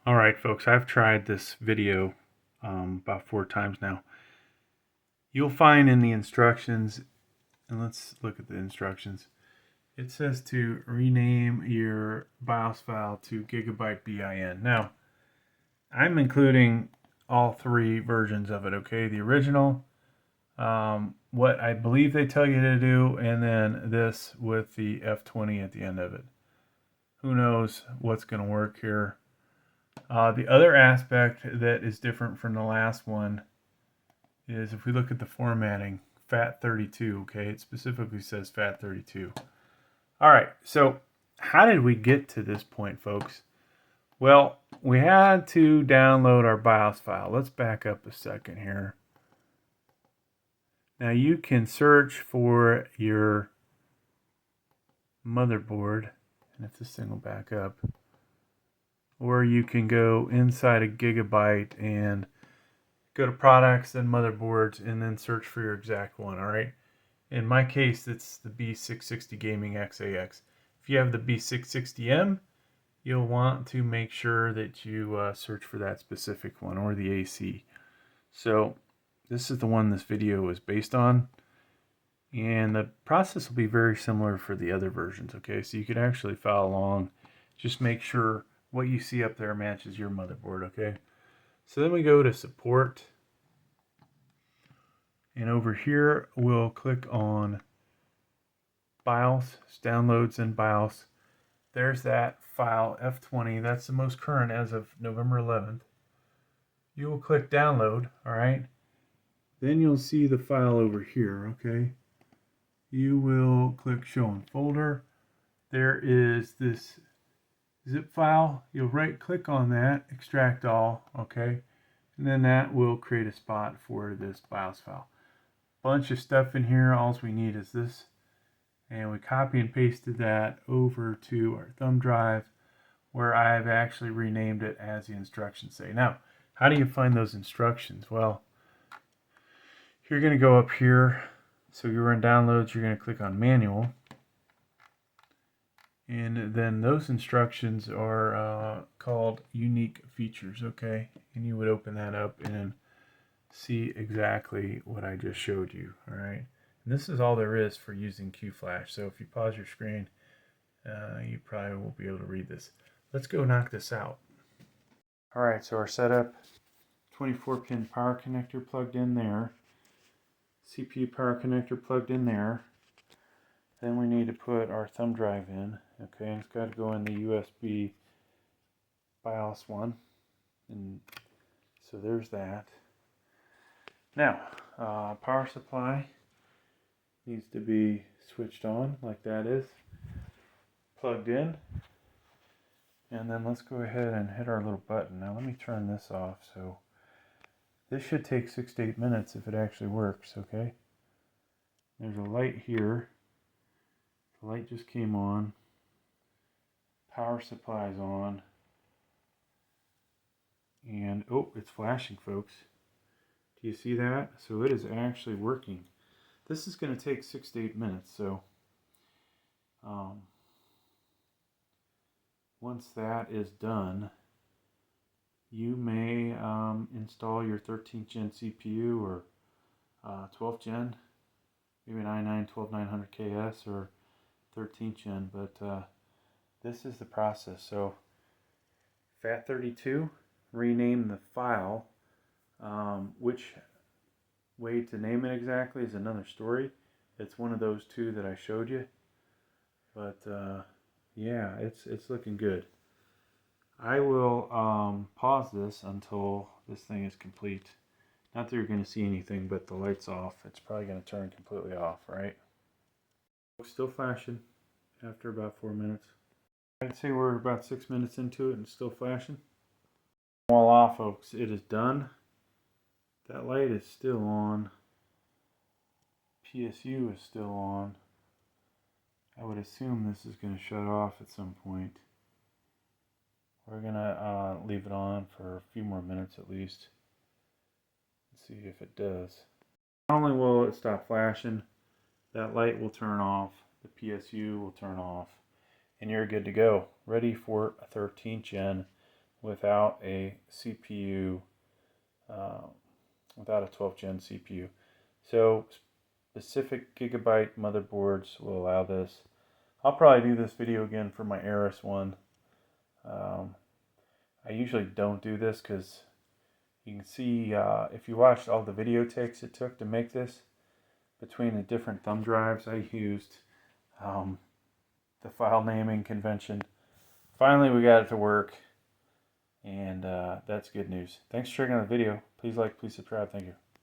Alright folks, I've tried this video about 4 times now. You'll find in the instructions, and let's look at the instructions, it says to rename your BIOS file to Gigabyte bin. Now, I'm including all 3 versions of it, okay? The original, what I believe they tell you to do, and then this with the F20 at the end of it. Who knows what's going to work here. The other aspect that is different from the last one is if we look at the formatting, FAT32, okay, it specifically says FAT32. All right, so how did we get to this point, folks? Well, we had to download our BIOS file. Let's back up a second here. Now you can search for your motherboard, and if this thing will back up, or you can go inside a Gigabyte and go to products and motherboards and then search for your exact one. All right, in my case it's the B660 Gaming XAX. If you have the B660M, you'll want to make sure that you search for that specific one, or the AC. So this is the one this video is based on, and the process will be very similar for the other versions. Okay, so you could actually follow along. Just make sure what you see up there matches your motherboard. Okay, so then we go to support, and over here we'll click on BIOS, downloads and BIOS. There's that file F20. That's the most current as of November 11th. You will click download. All right, then you'll see the file over here. Okay, you will click show in folder. There is this zip file. You'll right click on that, extract all. Okay, and then that will create a spot for this BIOS file. Bunch of stuff in here. All we need is this, and we copy and pasted that over to our thumb drive, where I've actually renamed it as the instructions say. Now, how do you find those instructions? Well, you're going to go up here. So you're in downloads, you're going to click on manual, and then those instructions are called unique features. Okay, and you would open that up and see exactly what I just showed you. All right, and this is all there is for using QFlash. So if you pause your screen, you probably won't be able to read this. Let's go knock this out. All right, so our setup: 24-pin power connector plugged in there, CPU power connector plugged in there. Then we need to put our thumb drive in. Okay, it's got to go in the USB BIOS one, and so there's that. Now, power supply needs to be switched on like that is, plugged in. And then let's go ahead and hit our little button. Now let me turn this off. So this should take 6 to 8 minutes if it actually works. Okay, there's a light here. The light just came on. Power supply's on. And oh, it's flashing, folks. Do you see that? So it is actually working. This is going to take 6 to 8 minutes. So once that is done, you may install your 13th gen CPU or 12th gen, maybe an i9-12900KS or 13th gen, but this is the process. So FAT32, rename the file. Which way to name it exactly is another story. It's one of those 2 that I showed you, but yeah, it's looking good. I will pause this until this thing is complete. Not that you're going to see anything, but the light's off. It's probably going to turn completely off, right? Still flashing after about 4 minutes. I'd say we're about 6 minutes into it and still flashing. Voila, folks, it is done. That light is still on. PSU is still on. I would assume this is going to shut off at some point. We're going to leave it on for a few more minutes at least. Let's see if it does. Not only will it stop flashing, that light will turn off, the PSU will turn off, and you're good to go. Ready for a 13th gen without a CPU, without a 12th gen CPU. So specific Gigabyte motherboards will allow this. I'll probably do this video again for my Aorus one. I usually don't do this because you can see if you watched all the video takes it took to make this, between the different thumb drives I used, the file naming convention. Finally we got it to work, and that's good news. Thanks for checking out the video. Please like, please subscribe. Thank you.